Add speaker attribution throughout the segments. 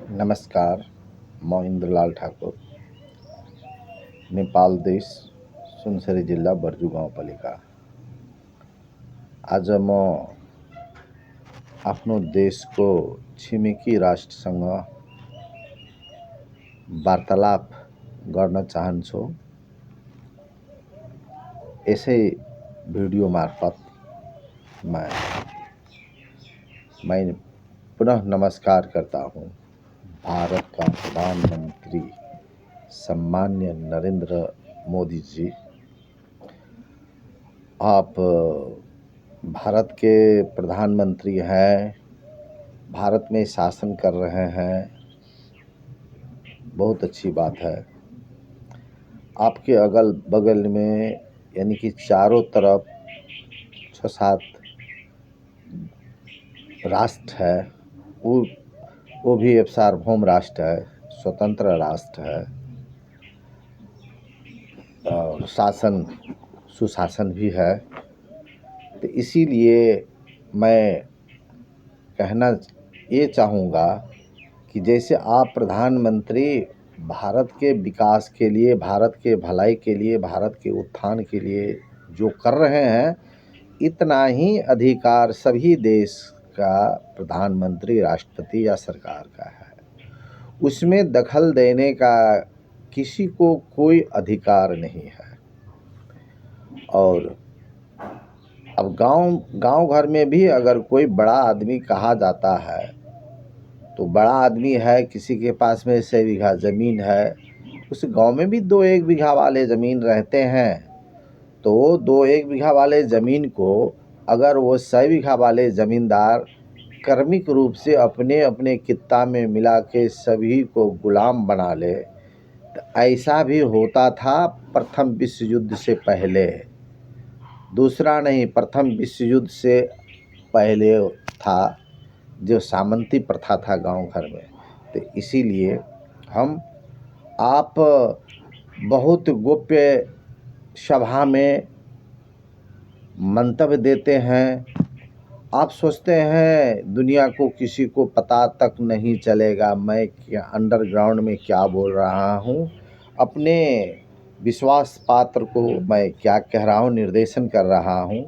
Speaker 1: नमस्कार, मैं इंद्रलाल ठाकुर, नेपाल देश सुनसरी जिल्ला बर्जु गाउँपालिका। आज म आफ्नो देशको छिमेकी राष्ट्रसँग वार्तालाप गर्न चाहन्छु। यसै भिडियो मार्फत मैं पुनः नमस्कार करता हूँ भारत का प्रधानमंत्री सम्मान्य नरेंद्र मोदी जी। आप भारत के प्रधानमंत्री हैं, भारत में शासन कर रहे हैं, बहुत अच्छी बात है। आपके अगल बगल में यानी कि चारों तरफ 6-7 राष्ट्र है, वो भी एक सार्वभौम राष्ट्र है, स्वतंत्र राष्ट्र है और सुशासन भी है। तो इसीलिए मैं कहना ये चाहूँगा कि जैसे आप प्रधानमंत्री भारत के विकास के लिए, भारत के भलाई के लिए, भारत के उत्थान के लिए जो कर रहे हैं, इतना ही अधिकार सभी देश का प्रधानमंत्री, राष्ट्रपति या सरकार का है। उसमें दखल देने का किसी को कोई अधिकार नहीं है। और अब गांव घर में भी अगर कोई बड़ा आदमी कहा जाता है तो बड़ा आदमी है, किसी के पास में 100 बीघा ज़मीन है, उस गांव में भी 2-1 बीघा वाले ज़मीन रहते हैं, तो 2-1 बीघा वाले ज़मीन को अगर वो 100 बीघा वाले ज़मींदार क्रमिक रूप से अपने अपने कित्ता में मिला के सभी को गुलाम बना ले, तो ऐसा भी होता था प्रथम विश्व युद्ध से पहले। दूसरा नहीं, प्रथम विश्व युद्ध से पहले था जो सामंती प्रथा था गांव घर में। तो इसीलिए आप बहुत गोप्य सभा में मंतव्य देते हैं, आप सोचते हैं दुनिया को किसी को पता तक नहीं चलेगा मैं क्या अंडरग्राउंड में क्या बोल रहा हूँ, अपने विश्वास पात्र को मैं क्या कह रहा हूँ, निर्देशन कर रहा हूँ।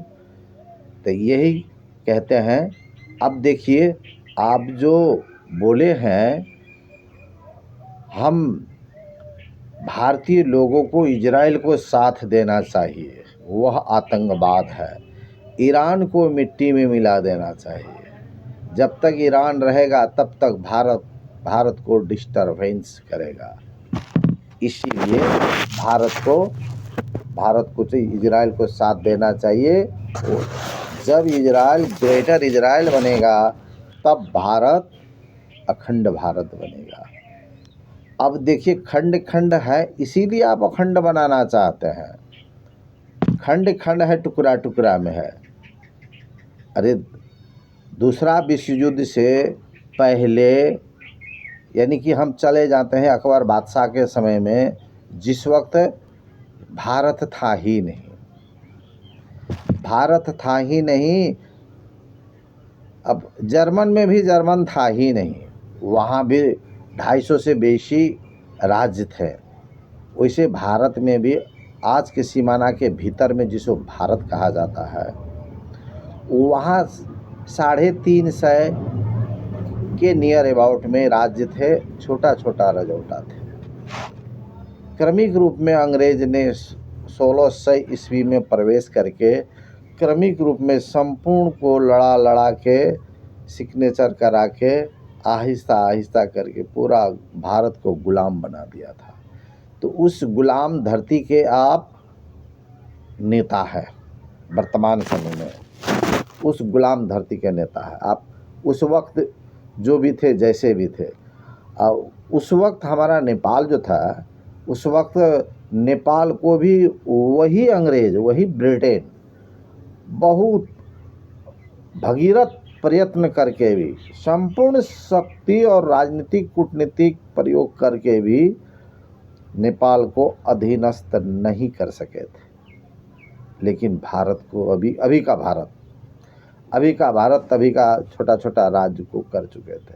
Speaker 1: तो यही कहते हैं। अब देखिए, आप जो बोले हैं, हम भारतीय लोगों को इजराइल को साथ देना चाहिए, वह आतंकवाद है, ईरान को मिट्टी में मिला देना चाहिए। जब तक ईरान रहेगा तब तक भारत को डिस्टर्बेंस करेगा। इसीलिए भारत को इजराइल को साथ देना चाहिए। जब इजराइल ग्रेटर इजराइल बनेगा तब भारत अखंड भारत बनेगा। अब देखिए, खंड खंड है, इसीलिए आप अखंड बनाना चाहते हैं। खंड खंड है, टुकड़ा टुकड़ा में है। अरे दूसरा विश्व युद्ध से पहले यानी कि हम चले जाते हैं अकबर बादशाह के समय में, जिस वक्त भारत था ही नहीं। अब जर्मन में भी जर्मन था ही नहीं, वहाँ भी 250 से बेशी राज्य थे। वैसे भारत में भी आज के सीमाना के भीतर में जिसको भारत कहा जाता है, वहाँ 350 के नियर अबाउट में राज्य थे, छोटा छोटा रजौटा थे। क्रमिक रूप में अंग्रेज ने 1600 ईस्वी में प्रवेश करके क्रमिक रूप में संपूर्ण को लड़ा के सिग्नेचर करा के आहिस्ता करके पूरा भारत को गुलाम बना दिया था। तो उस गुलाम धरती के आप नेता हैं वर्तमान समय में, उस गुलाम धरती के नेता है आप। उस वक्त जो भी थे, जैसे भी थे, और उस वक्त हमारा नेपाल जो था, उस वक्त नेपाल को भी वही अंग्रेज, वही ब्रिटेन बहुत भगीरथ प्रयत्न करके भी, संपूर्ण शक्ति और राजनीतिक कूटनीतिक प्रयोग करके भी नेपाल को अधीनस्थ नहीं कर सके थे। लेकिन भारत को अभी का भारत तभी का छोटा छोटा राज्य को कर चुके थे।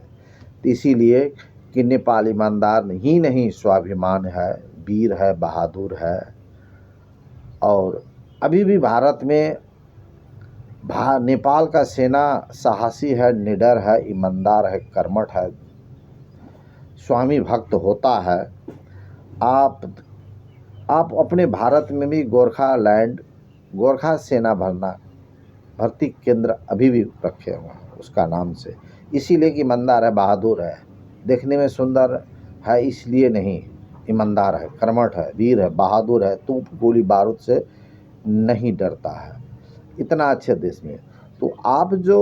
Speaker 1: तो इसीलिए कि नेपाल ईमानदार ही नहीं, स्वाभिमान है, वीर है, बहादुर है। और अभी भी भारत में नेपाल का सेना साहसी है, निडर है, ईमानदार है, कर्मठ है, स्वामी भक्त होता है। आप अपने भारत में भी गोरखा सेना भर्ती केंद्र अभी भी रखे हुए हैं उसका नाम से, इसीलिए कि ईमानदार है, बहादुर है, देखने में सुंदर है इसलिए नहीं, ईमानदार है, कर्मठ है, वीर है, बहादुर है, तोप गोली बारूद से नहीं डरता है। इतना अच्छे देश में तो आप जो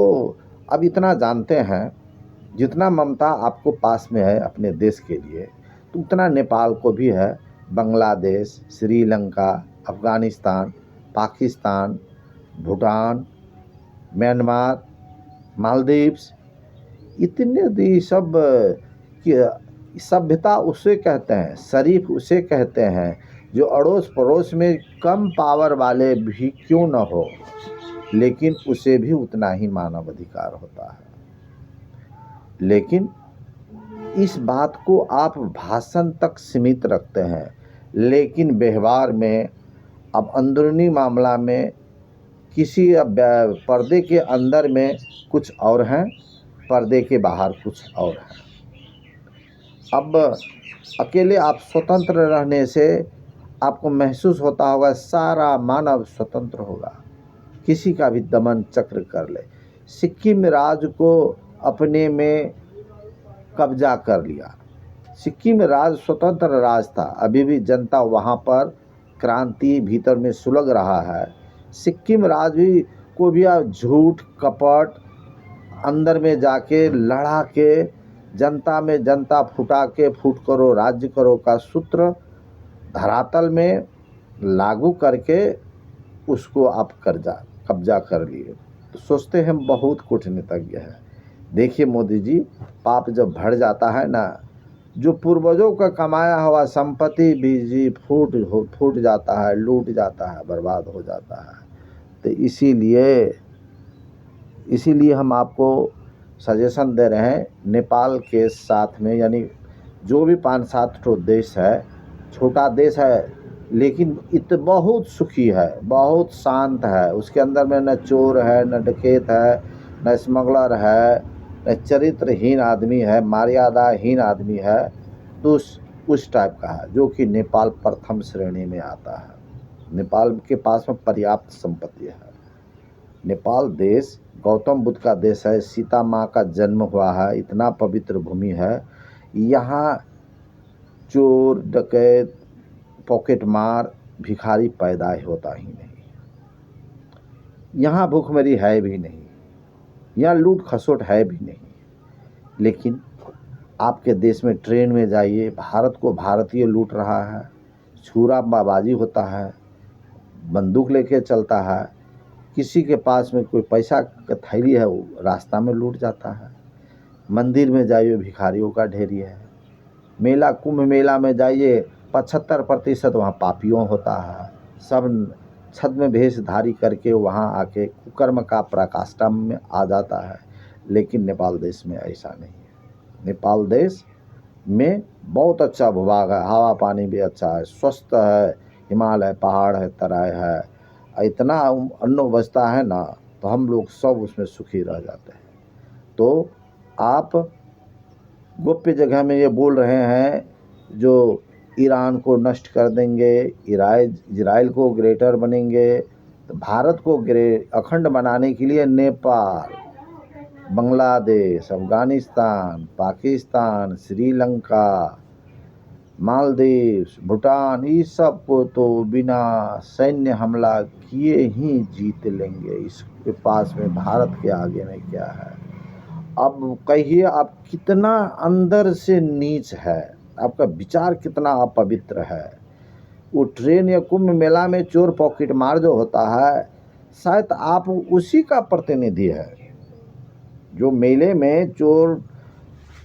Speaker 1: अब इतना जानते हैं, जितना ममता आपको पास में है अपने देश के लिए, तो उतना नेपाल को भी है। बांग्लादेश, श्रीलंका, अफ़गानिस्तान, पाकिस्तान, भूटान, म्यांमार, मालदीव्स, इतने सब की सभ्यता उसे कहते हैं, शरीफ उसे कहते हैं जो अड़ोस पड़ोस में कम पावर वाले भी क्यों न हो, लेकिन उसे भी उतना ही मानव अधिकार होता है। लेकिन इस बात को आप भाषण तक सीमित रखते हैं, लेकिन व्यवहार में, अब अंदरूनी मामला में, किसी पर्दे के अंदर में कुछ और हैं, पर्दे के बाहर कुछ और हैं। अब अकेले आप स्वतंत्र रहने से आपको महसूस होता होगा सारा मानव स्वतंत्र होगा, किसी का भी दमन चक्र कर ले। सिक्किम राज्य को अपने में कब्जा कर लिया। सिक्किम राज्य स्वतंत्र राज्य था, अभी भी जनता वहाँ पर क्रांति भीतर में सुलग रहा है। सिक्किम राज्य को भी झूठ कपट अंदर में जाके लड़ा के जनता में जनता फुटा के फूट करो राज्य करो का सूत्र धरातल में लागू करके उसको आप कब्जा कर लिए। तो सोचते हैं बहुत कूटनीतिज्ञ है। देखिए मोदी जी, पाप जब बढ़ जाता है ना, जो पूर्वजों का कमाया हुआ संपत्ति भी जी फूट जाता है, लूट जाता है, बर्बाद हो जाता है। तो इसीलिए हम आपको सजेशन दे रहे हैं, नेपाल के साथ में, यानी जो भी 5-7 ठो देश है, छोटा देश है लेकिन बहुत सुखी है, बहुत शांत है। उसके अंदर में न चोर है, न डकैत है, न स्मगलर है, न चरित्रहीन आदमी है, मर्यादाहीन आदमी है। तो उस टाइप का है, जो कि नेपाल प्रथम श्रेणी में आता है। नेपाल के पास में पर्याप्त संपत्ति है। नेपाल देश गौतम बुद्ध का देश है, सीता माँ का जन्म हुआ है, इतना पवित्र भूमि है। यहाँ चोर डकैत पॉकेट मार भिखारी पैदा होता ही नहीं। यहाँ भूखमरी है भी नहीं, यहाँ लूट खसोट है भी नहीं। लेकिन आपके देश में ट्रेन में जाइए, भारत को भारतीय लूट रहा है, छुराबाजी होता है, बंदूक लेके चलता है, किसी के पास में कोई पैसा का थैली है वो रास्ता में लूट जाता है। मंदिर में जाइए, भिखारियों का ढेरी है। मेला कुंभ मेला में जाइए, 75% वहाँ पापियों होता है। सब छद्म भेषधारी करके वहाँ आके कुकर्म का पराकाष्ठा में आ जाता है। लेकिन नेपाल देश में ऐसा नहीं है। नेपाल देश में बहुत अच्छा भूभाग है, हवा पानी भी अच्छा है, स्वस्थ है, हिमालय पहाड़ है, तराई है, इतना अन्न बचता है ना, तो हम लोग सब उसमें सुखी रह जाते हैं। तो आप गोप्य जगह में ये बोल रहे हैं जो ईरान को नष्ट कर देंगे, इजराइल को ग्रेटर बनेंगे, तो भारत को अखंड बनाने के लिए नेपाल, बांग्लादेश, अफ़गानिस्तान, पाकिस्तान, श्रीलंका, मालदीव्स, भूटान, इस सब को तो बिना सैन्य हमला किए ही जीत लेंगे। इसके पास में भारत के आगे में क्या है? अब कहिए आप कितना अंदर से नीच है, आपका विचार कितना अपवित्र है। वो ट्रेन या कुंभ मेला में चोर पॉकेट मार जो होता है, शायद आप उसी का प्रतिनिधि है। जो मेले में चोर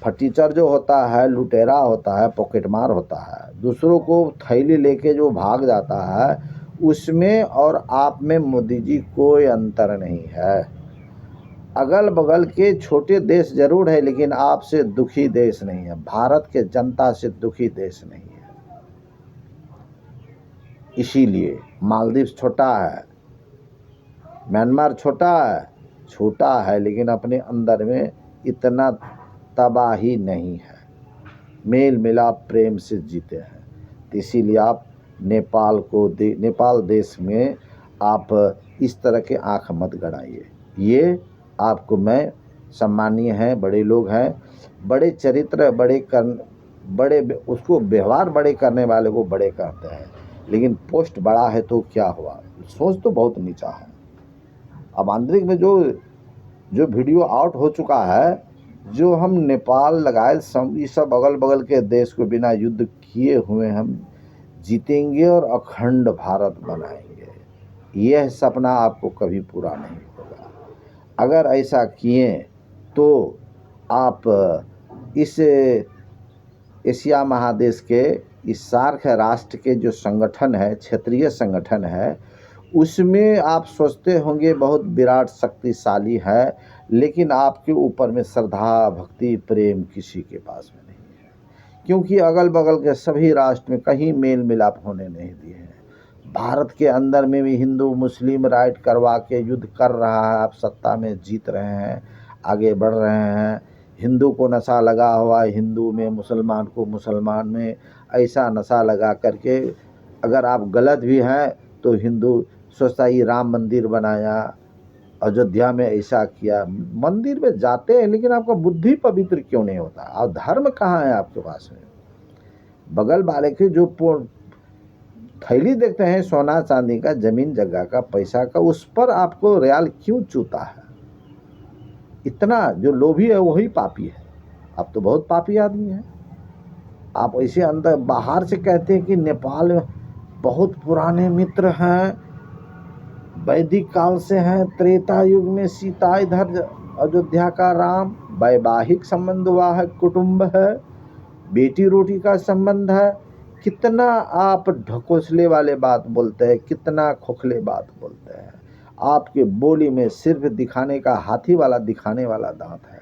Speaker 1: फटीचर जो होता है, लुटेरा होता है, पॉकेट मार होता है, दूसरों को थैली लेके जो भाग जाता है, उसमें और आप में मोदी जी कोई अंतर नहीं है। अगल बगल के छोटे देश जरूर है, लेकिन आपसे दुखी देश नहीं है, भारत के जनता से दुखी देश नहीं है। इसीलिए मालदीव छोटा है, म्यांमार छोटा है, लेकिन अपने अंदर में इतना तबाही नहीं है, मेल मिलाप प्रेम से जीते हैं। तो इसीलिए आप नेपाल देश में आप इस तरह के आँख मत गड़ाइए। ये आपको मैं सम्मानीय हैं, बड़े लोग हैं, बड़े चरित्र बड़े उसको व्यवहार बड़े करने वाले को बड़े कहते हैं, लेकिन पोस्ट बड़ा है तो क्या हुआ, सोच तो बहुत नीचा है। अब आंतरिक में जो वीडियो आउट हो चुका है, जो हम नेपाल लगाए ये सब अगल बगल के देश को बिना युद्ध किए हुए हम जीतेंगे और अखंड भारत बनाएंगे, यह सपना आपको कभी पूरा नहीं होगा। अगर ऐसा किए तो आप इस एशिया महादेश के इस सार्क राष्ट्र के जो संगठन है, क्षेत्रीय संगठन है, उसमें आप सोचते होंगे बहुत विराट शक्तिशाली है, लेकिन आपके ऊपर में श्रद्धा भक्ति प्रेम किसी के पास में नहीं है, क्योंकि अगल बगल के सभी राष्ट्र में कहीं मेल मिलाप होने नहीं दिए हैं। भारत के अंदर में भी हिंदू मुस्लिम राइट करवा के युद्ध कर रहा है, आप सत्ता में जीत रहे हैं, आगे बढ़ रहे हैं। हिंदू को नशा लगा हुआ है हिंदू में, मुसलमान को मुसलमान में, ऐसा नशा लगा करके अगर आप गलत भी हैं तो हिंदू सोचता ही राम मंदिर बनाया, अयोध्या में ऐसा किया। मंदिर में जाते हैं, लेकिन आपका बुद्धि पवित्र क्यों नहीं होता? और धर्म कहाँ है आपके पास में? बगल वाले के जो थैली देखते हैं सोना चांदी का, जमीन जगह का, पैसा का, उस पर आपको रियाल क्यों चूता है? इतना जो लोभी है वही पापी है। आप तो बहुत पापी आदमी हैं। आप ऐसे अंदर बाहर से कहते हैं कि नेपाल में बहुत पुराने मित्र हैं, वैदिक काल से हैं, त्रेता युग में सीता, इधर अयोध्या का राम, वैवाहिक संबंध हुआ है, कुटुंब है, बेटी रोटी का संबंध है। कितना आप ढकोसले वाले बात बोलते हैं, कितना खोखले बात बोलते हैं। आपके बोली में सिर्फ दिखाने का, हाथी वाला दिखाने वाला दांत है।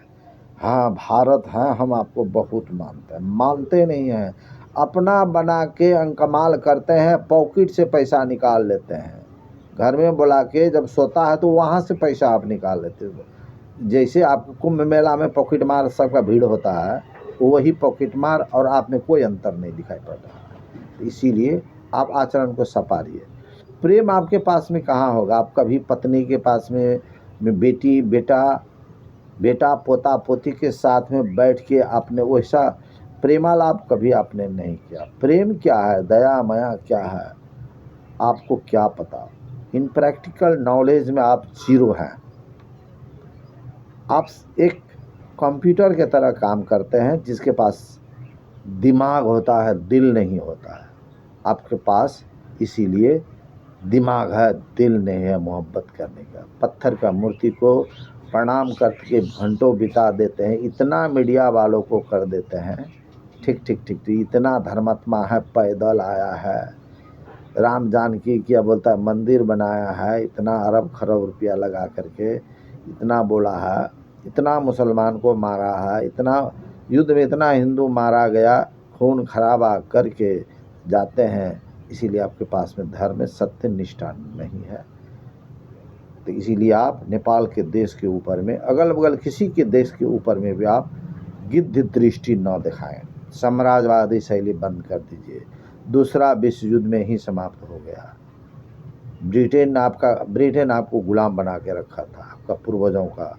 Speaker 1: हाँ भारत है, हम आपको बहुत मानते हैं, मानते नहीं हैं। अपना बना के अंकमाल करते हैं, पॉकेट से पैसा निकाल लेते हैं, घर में बुला के जब सोता है तो वहाँ से पैसा आप निकाल लेते हो। जैसे आपको कुंभ मेला में पॉकेट मार सबका भीड़ होता है, वही पॉकेट मार, और आप में कोई अंतर नहीं दिखाई पड़ रहा है। इसीलिए आप आचरण को सपारिए। प्रेम आपके पास में कहाँ होगा? आप कभी पत्नी के पास में बेटी बेटा पोता पोती के साथ में बैठ के आपने वैसा प्रेमालाप कभी आपने नहीं किया। प्रेम क्या है, दया माया क्या है, आपको क्या पता? इन प्रैक्टिकल नॉलेज में आप जीरो हैं। आप एक कंप्यूटर के तरह काम करते हैं जिसके पास दिमाग होता है, दिल नहीं होता है। आपके पास इसीलिए दिमाग है, दिल नहीं है मोहब्बत करने का। पत्थर का मूर्ति को प्रणाम करके घंटों बिता देते हैं, इतना मीडिया वालों को कर देते हैं। ठीक, इतना धर्मात्मा है, पैदल आया है, राम जानकी क्या बोलता है मंदिर बनाया है, इतना अरब खरब रुपया लगा करके इतना बोला है, इतना मुसलमान को मारा है, इतना युद्ध में इतना हिंदू मारा गया, खून खराबा करके जाते हैं। इसीलिए आपके पास में धर्म में सत्य निष्ठा नहीं है। तो इसीलिए आप नेपाल के देश के ऊपर में, अगल बगल किसी के देश के ऊपर में भी आप गिद्ध दृष्टि न दिखाएं। साम्राज्यवादी शैली बंद कर दीजिए। दूसरा विश्व युद्ध में ही समाप्त हो गया। ब्रिटेन आपको गुलाम बना के रखा था, आपका पूर्वजों का।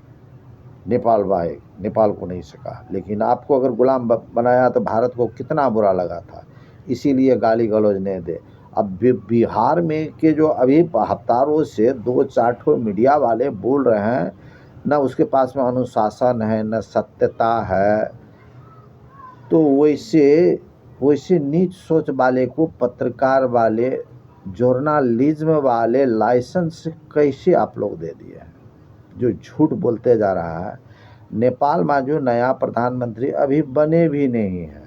Speaker 1: नेपाल को नहीं सका, लेकिन आपको अगर गुलाम बनाया तो भारत को कितना बुरा लगा था। इसीलिए गाली गलौज नहीं दे। अब बिहार में के जो अभी हफ्तारों से 2-4 ठो मीडिया वाले बोल रहे हैं, न उसके पास में अनुशासन है, न सत्यता है, तो वैसे नीच सोच वाले को पत्रकार वाले, जर्नलिज्म वाले लाइसेंस कैसे आप लोग दे दिए हैं? जो झूठ बोलते जा रहा है। नेपाल में जो नया प्रधानमंत्री अभी बने भी नहीं है,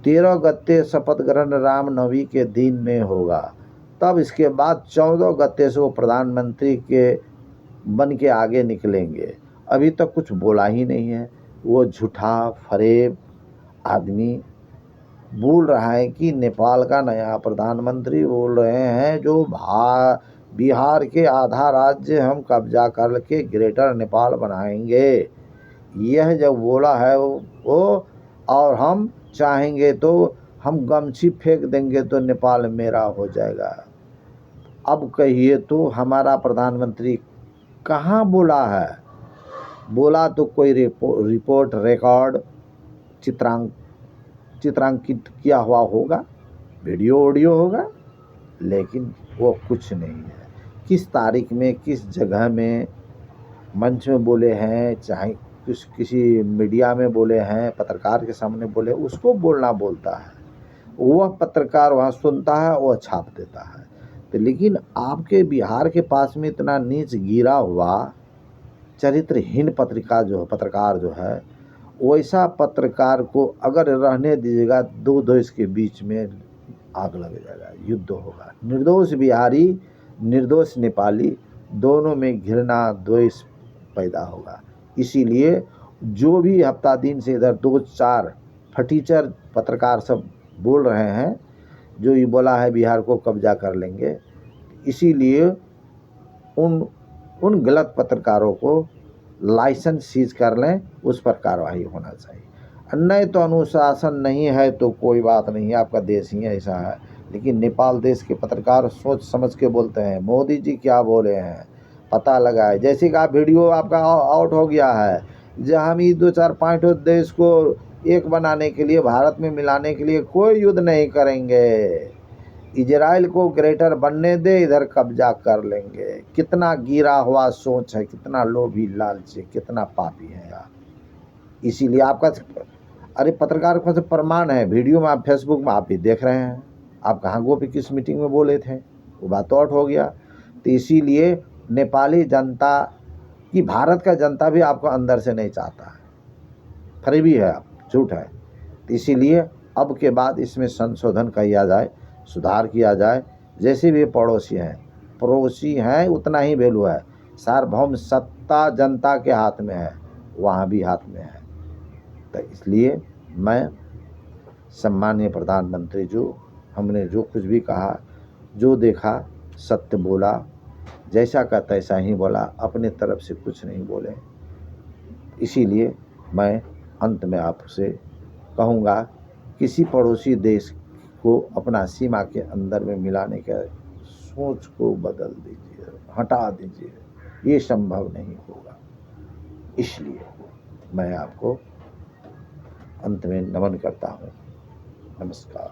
Speaker 1: 13 गते शपथ ग्रहण रामनवमी के दिन में होगा, तब इसके बाद 14 गते से वो प्रधानमंत्री के बन के आगे निकलेंगे। अभी तक कुछ बोला ही नहीं है। वो झूठा फरेब आदमी बोल रहा है कि नेपाल का नया प्रधानमंत्री बोल रहे हैं जो बिहार के आधा राज्य हम कब्जा करके ग्रेटर नेपाल बनाएंगे। यह जब बोला है वो और हम चाहेंगे तो हम गमछी फेंक देंगे तो नेपाल मेरा हो जाएगा। अब कहिए तो हमारा प्रधानमंत्री कहाँ बोला है? बोला तो कोई रिपोर्ट रिकॉर्ड चित्रांकित किया हुआ होगा, वीडियो ऑडियो होगा, लेकिन वो कुछ नहीं है। किस तारीख में किस जगह में मंच में बोले हैं, चाहे किसी मीडिया में बोले हैं, पत्रकार के सामने बोले, उसको बोलना बोलता है। वह पत्रकार वहाँ सुनता है, वह छाप देता है। तो लेकिन आपके बिहार के पास में इतना नीच गिरा हुआ चरित्रहीन पत्रकार जो है, वैसा पत्रकार को अगर रहने दीजिएगा दो देश के बीच में आग लग जाएगा, युद्ध होगा। निर्दोष बिहारी निर्दोष नेपाली दोनों में घृणा द्वेष पैदा होगा। इसीलिए जो भी हफ्ता दिन से इधर 2-4 फटीचर पत्रकार सब बोल रहे हैं, जो ये बोला है बिहार को कब्जा कर लेंगे, इसीलिए उन गलत पत्रकारों को लाइसेंस सीज कर लें, उस पर कार्रवाई होना चाहिए। नहीं तो अनुशासन नहीं है तो कोई बात नहीं, आपका देश ही ऐसा है। लेकिन नेपाल देश के पत्रकार सोच समझ के बोलते हैं। मोदी जी क्या बोले हैं पता लगाए। जैसे कि आप वीडियो आपका आउट हो गया है, जहाँ हम 2-4-5 देश को एक बनाने के लिए, भारत में मिलाने के लिए कोई युद्ध नहीं करेंगे। इजराइल को ग्रेटर बनने दे, इधर कब्जा कर लेंगे। कितना गिरा हुआ सोच है, कितना लोभी लालची, कितना पापी है यार। इसीलिए आपका अरे पत्रकार का प्रमाण है, वीडियो में आप फेसबुक में आप भी देख रहे हैं। आप कहाँ गोपी किस मीटिंग में बोले थे, वो बात तो आउट हो गया। तो इसीलिए नेपाली जनता की, भारत का जनता भी आपको अंदर से नहीं चाहता है, फरेबी है आप, झूठ है। तो इसीलिए अब के बाद इसमें संशोधन किया जाए, सुधार किया जाए। जैसे भी पड़ोसी हैं उतना ही वैल्यू है। सार्वभौम सत्ता जनता के हाथ में है, वहाँ भी हाथ में है। तो इसलिए मैं सम्माननीय प्रधानमंत्री जो हमने जो कुछ भी कहा, जो देखा सत्य बोला, जैसा का तैसा ही बोला, अपने तरफ से कुछ नहीं बोले। इसीलिए मैं अंत में आपसे कहूँगा, किसी पड़ोसी देश को अपना सीमा के अंदर में मिलाने के सोच को बदल दीजिए, हटा दीजिए, ये संभव नहीं होगा। इसलिए मैं आपको अंत में नमन करता हूँ। नमस्कार।